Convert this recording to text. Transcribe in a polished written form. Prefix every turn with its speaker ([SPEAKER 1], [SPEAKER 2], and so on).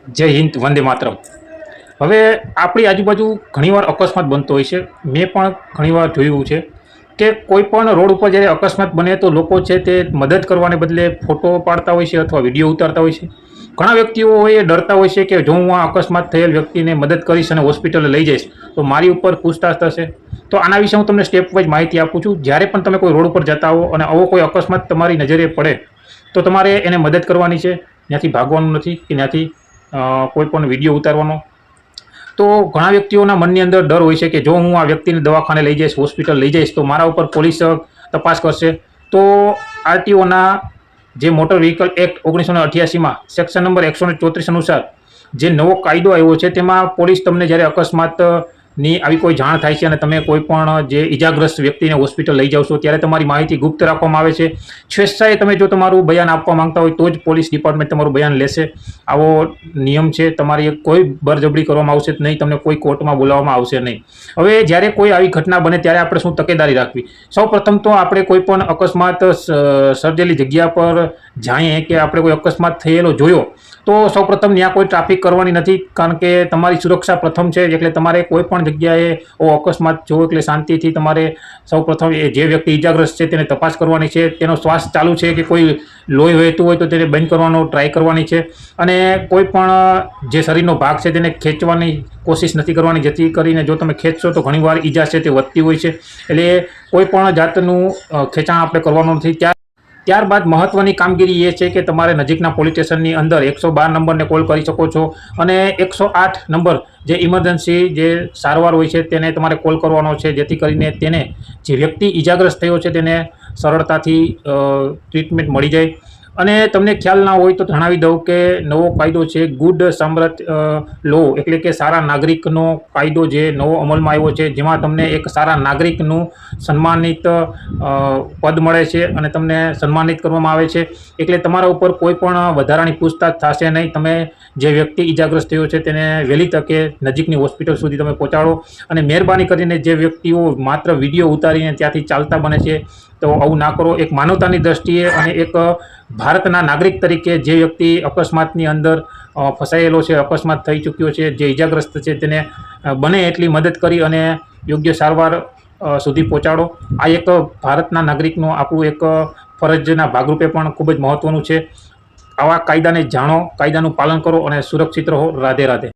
[SPEAKER 1] જય હિન્દ, વંદે માતરમ। હવે આપણી આજુબાજુ ઘણીવાર અકસ્માત બનતો હોય છે। મેં પણ ઘણીવાર જોયું છે કે કોઈ પણ રોડ ઉપર જ્યારે અકસ્માત બને તો લોકો છે તે મદદ કરવાને બદલે ફોટો પાડતા હોય છે અથવા વિડીયો ઉતારતા હોય છે। ઘણા વ્યક્તિઓ એ ડરતા હોય છે કે જો હું આ અકસ્માત થયેલ વ્યક્તિને મદદ કરીશ અને હોસ્પિટલે લઈ જઈશ તો મારી ઉપર પૂછતાછ થશે। તો આના વિશે હું તમને સ્ટેપ વાઇઝ માહિતી આપું છું। જ્યારે પણ તમે કોઈ રોડ ઉપર જતા હો અને આવો કોઈ અકસ્માત તમારી નજરે પડે તો તમારે એને મદદ કરવાની છે, ત્યાંથી ભાગવાનું નથી કે ત્યાંથી કોઈ પણ વિડીયો ઉતારવાનો। તો ઘણા વ્યક્તિઓના મનની અંદર ડર હોય છે કે જો હું આ વ્યક્તિને દવાખાને લઈ જઈશ, હોસ્પિટલ લઈ જઈશ તો મારા ઉપર પોલીસ તપાસ કરશે। તો આરટીઓના જે મોટર વ્હીકલ એક્ટ 1988માં સેક્શન નંબર 134 અનુસાર જે નવો કાયદો આવ્યો છે તેમાં પોલીસ તમને જ્યારે અકસ્માતની આવી કોઈ જાણ થાય છે અને તમે કોઈ પણ જે ઈજાગ્રસ્ત વ્યક્તિને હોસ્પિટલ લઈ જાઓ છો ત્યારે તમારી માહિતી ગુપ્ત રાખવામાં આવે છે। સ્વેચ્છાએ તમે જો તમારું બયાન આપવા માંગતા હોય તો જ પોલીસ ડિપાર્ટમેન્ટ તમારું બયાન લેશે। આવો નિયમ છે। તમારી કોઈ બળજબરી કરવામાં આવશે નહીં, તમને કોઈ કોર્ટમાં બોલાવવામાં આવશે નહીં। હવે જ્યારે કોઈ આવી ઘટના બને ત્યારે આપણે શું તકેદારી રાખવી? સૌપ્રથમ તો આપણે કોઈ પણ અકસ્માત સર્જેલી જગ્યા પર જાઈએ કે આપણે કોઈ અકસ્માત થયેલો જોયો તો સૌપ્રથમ ત્યાં કોઈ ટ્રાફિક કરવાની નથી, કારણ કે તમારી સુરક્ષા પ્રથમ છે। એટલે તમારે કોઈ પણ જગ્યાએ અકસ્માત જોવો એટલે શાંતિથી તમારે સૌપ્રથમ જે વ્યક્તિ ઈજાગ્રસ્ત છે તેને તપાસ કરવાની છે, તેનો શ્વાસ ચાલુ છે કે કોઈ લોહી વહેતું હોય તો તેને બંધ કરવાનો ટ્રાય કરવાની છે। અને કોઈ પણ જે શરીરનો ભાગ છે તેને ખેંચવાની કોશિશ નથી કરવાની, જેથી કરીને જો તમે ખેંચશો તો ઘણીવાર ઈજા છે તે વધતી હોય છે। એટલે કોઈ પણ જાતનું ખેંચાણ આપણે કરવાનું નથી। ત્યારબાદ મહત્વની કામગીરી એ છે કે તમારે નજીકના પોલીસ સ્ટેશનની અંદર 112 નંબરને કોલ કરી શકો છો અને 108 નંબર જે ઇમરજન્સી જે સારવાર હોય છે તેને તમારે કોલ કરવાનો છે, જેથી કરીને તેને જે વ્યક્તિ ઈજાગ્રસ્ત થયો છે તેને સરળતાથી ટ્રીટમેન્ટ મળી જાય। અને તમને ખ્યાલ ના હોય તો જણાવી દઉં કે નવો કાયદો છે ગુડ સામ્રાજ્ય લો, એટલે કે સારા નાગરિકનો કાયદો જે નવો અમલમાં આવ્યો છે, જેમાં તમને એક સારા નાગરિકનું સન્માનિત પદ મળે છે અને તમને સન્માનિત કરવામાં આવે છે। એટલે તમારા ઉપર કોઈ પણ વધારાની પૂછતાછ થશે નહીં। તમે જે વ્યક્તિ ઈજાગ્રસ્ત થયો છે તેને વહેલી તકે નજીકની હોસ્પિટલ સુધી તમે પહોંચાડો। અને મહેરબાની કરીને જે વ્યક્તિઓ માત્ર વિડીયો ઉતારીને ત્યાંથી ચાલતા બને છે તો આવું ના કરો। એક માનવતાની દ્રષ્ટિએ અને એક ભારતના નાગરિક તરીકે જે વ્યક્તિ અકસ્માતની અંદર ફસાયેલો છે, અકસ્માત થઈ ચૂક્યો છે, જે ઈજાગ્રસ્ત છે તેને બને એટલી મદદ કરી અને યોગ્ય સારવાર સુધી પહોંચાડો। આ એક ભારતના નાગરિકનું આપણું એક ફરજના ભાગરૂપે પણ ખૂબ જ મહત્ત્વનું છે। આવા કાયદાને જાણો, કાયદાનું પાલન કરો અને સુરક્ષિત રહો। રાધે રાધે।